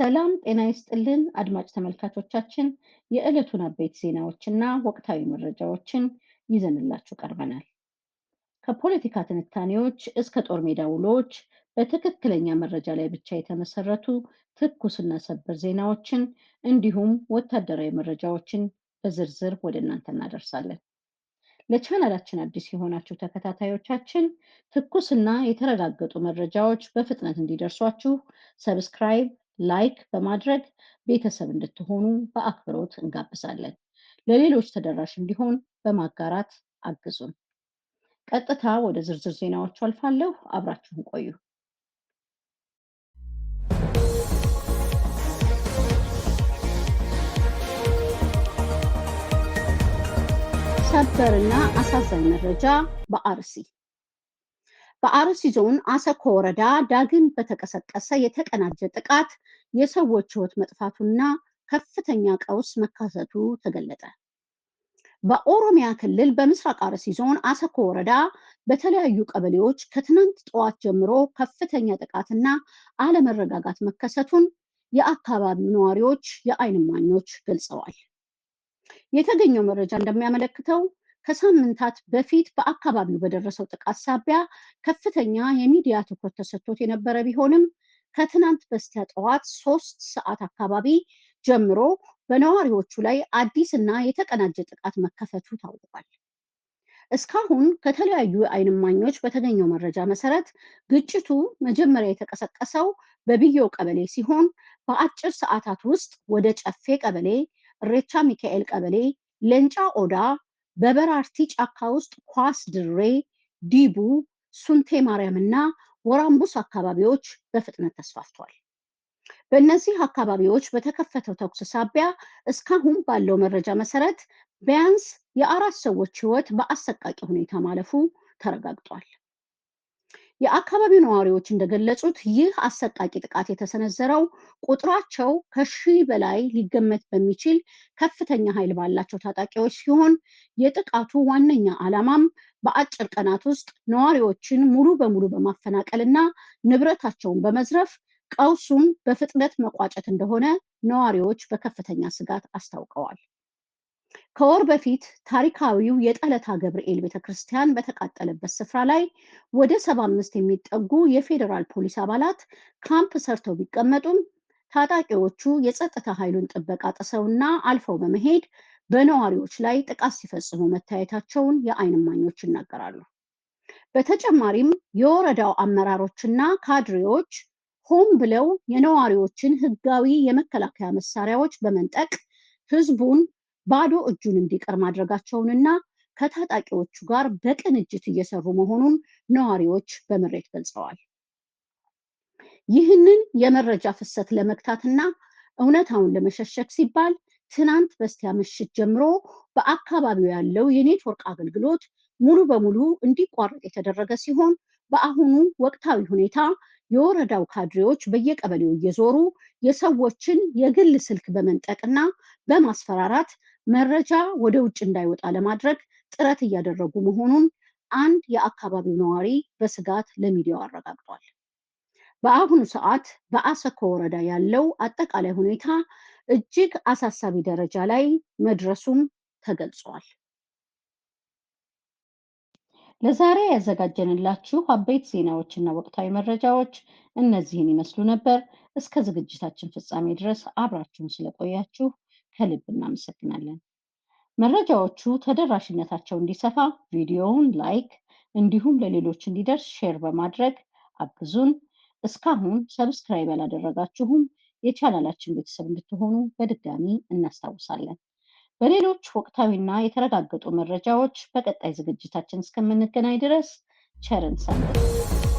ሰላም ጤና ይስጥልን አድማጭ ተመልካቾቻችን የዕለቱን አበይት ዜናዎችና ወቅታዊ መረጃዎችን ይዘንላችሁ ቀርበናል። ከፖለቲካ ትንታኔዎች እስከ ጦር ሜዳ ውሎች በትክክለኛ መረጃ ላይ ብቻ የተመሰረቱ ትኩስና ሰበር ዜናዎችን እንዲሁም ወታደራዊ መረጃዎችን በዝርዝር ወደ እናንተ እናደርሳለን። ለቻናላችን አዲስ የሆናችሁ ተከታታዮቻችን ትኩስና የተረጋገጡ መረጃዎች በፍጥነት እንዲደርሷችሁ ሰብስክራይብ፣ ላይክ በማድረግ ቤተሰብ እንድትሆኑ በአክብሮት እንጋብዛለን። ለሌሎች ተደራሽ እንዲሆን በማጋራት አግዙን። ቀጥታ ወደ ዝርዝር ዜናዎቹ አልፋለሁ። አብራችሁን ቆዩ። ሰበርና አሳዛኝ መረጃ በአርሲ ዞን አሰኮ ወረዳ ዳግም በተቀሰቀሰ የተቀናጀ ጥቃት የሰዎች ሕይወት መጥፋቱና ከፍተኛ ቀውስ መከሰቱ ተገለጠ። በኦሮሚያ ክልል በምስራቅ አርሲ ዞን አሰኮ ወረዳ በተለያዩ ቀበሌዎች ከትናንት ጠዋት ጀምሮ ከፍተኛ ጥቃትና አለመረጋጋት መከሰቱን የአካባቢው ነዋሪዎች፣ የዓይን እማኞች ገልጸዋል። የተገኘው መረጃ እንደሚያመለክተው ከሳምንታት በፊት በአካባቢው በደረሰው ጥቃት ሳቢያ ከፍተኛ የሚዲያ ትኩረት ተሰጥቶት የነበረ ቢሆንም ከትናንት በስቲያ ጠዋት 3 ሰዓት አካባቢ ጀምሮ በነዋሪዎቹ ላይ አዲስና የተቀናጀ ጥቃት መከፈቱ ታውቋል። እስካሁን ከተለያዩ የዓይን እማኞች በተገኘው መረጃ መሰረት ግጭቱ መጀመሪያ የተቀሰቀሰው በብዮ ቀበሌ ሲሆን በአጭር ሰዓታት ውስጥ ወደ ጨፌ ቀበሌ፣ እሬቻ ሚካኤል ቀበሌ፣ ለንጫ ኦዳ፣ በበራርቲ ጫካ ውስጥ ኳስ ድሬ፣ ዲቡ፣ ሱንቴ ማርያምና ወራምቡስ አካባቢዎች በፍጥነት ተስፋፍቷል። በእነዚህ አካባቢዎች በተከፈተው ተኩስ ሳቢያ እስካሁን ባለው መረጃ መሰረት ቢያንስ የ4 ሰዎች ሕይወት በአሰቃቂ ሁኔታ ማለፉ ተረጋግጧል። የአካባቢው ነዋሪዎች እንደገለጹት ይህ አሰቃቂ ጥቃት የተሰነዘረው ቁጥራቸው ከ1000 በላይ ሊገመት በሚችል ከፍተኛ ኃይል ባላቸው ታጣቂዎች ሲሆን የጥቃቱ ዋነኛ ዓላማም በአጭር ቀናት ውስጥ ነዋሪዎችን ሙሉ በሙሉ በማፈናቀልና ንብረታቸውን በመዝረፍ ቀውሱን በፍጥነት መቋጨት እንደሆነ ነዋሪዎች በከፍተኛ ስጋት አስታውቀዋል። ከወር በፊት ታሪካዊው የጠለታ ገብርኤል ቤተክርስቲያን በተቃጠለበት ስፍራ ላይ ወደ 75 የሚጠጉ የፌዴራል ፖሊስ አባላት ካምፕ ሰርተው ቢቀመጡም ታጣቂዎቹ የጸጥታ ኃይሉን ጥበቃ ጥሰውና አልፈው በመሄድ በነዋሪዎች ላይ ጥቃት ሲፈጽሙ መታየታቸውን የዓይን እማኞች ይናገራሉ። በተጨማሪም የወረዳው አመራሮችና ካድሬዎች ሆን ብለው የነዋሪዎችን ህጋዊ የመከላከያ መሳሪያዎች በመንጠቅ ህዝቡን ባዶ እጁን እንዲቀር ማድረጋቸውንና ከታጣቂዎቹ ጋር በቅንጅት እየሰሩ መሆኑን ነዋሪዎች በምሬት ገልጸዋል። ይህንን የመረጃ ፍሰት ለመግታትና እውነታውን ለመሸሸግ ሲባል ትናንት በስቲያ ምሽት ጀምሮ በአካባቢው ያለው የኔትወርክ አገልግሎት ሙሉ በሙሉ እንዲቋረጥ የተደረገ ሲሆን በአሁኑ ወቅታዊ ሁኔታ የወረዳው ካድሬዎች በየቀበሌው እየዞሩ የሰዎችን የግል ስልክ በመንጠቅና በማስፈራራት መረጃ ወደ ውጭ እንዳይወጣ ለማድረግ ጥረት እያደረጉ መሆኑን አንድ የአካባቢው ነዋሪ በስጋት ለሚዲያው አረጋግጧል። በአሁኑ ሰዓት በአሰኮ ወረዳ ያለው አጠቃላይ ሁኔታ እጅግ አሳሳቢ ደረጃ ላይ መድረሱም ተገልጿል። ለዛሬ ያዘጋጀንላችሁ አበይት ዜናዎችና ወቅታዊ መረጃዎች እነዚህን ይመስሉ ነበር። እስከ ዝግጅታችን ፍጻሜ ድረስ አብራችሁን ስለቆያችሁ ከልብ እናመሰግናለን። መረጃዎቹ ተደራሽነታቸው እንዲሰፋ ቪዲዮውን ላይክ እንዲሁም ለሌሎች እንዲደርስ ሼር በማድረግ አግዙን። እስካሁን ሰብስክራይብ ያላደረጋችሁም የቻናላችን ቤተሰብ እንድትሆኑ በድጋሚ እናስታውሳለን። በሌሎች ወቅታዊና የተረጋገጡ መረጃዎች በቀጣይ ዝግጅታችን እስከምንገናኝ ድረስ ቸርን ሰንብቱ።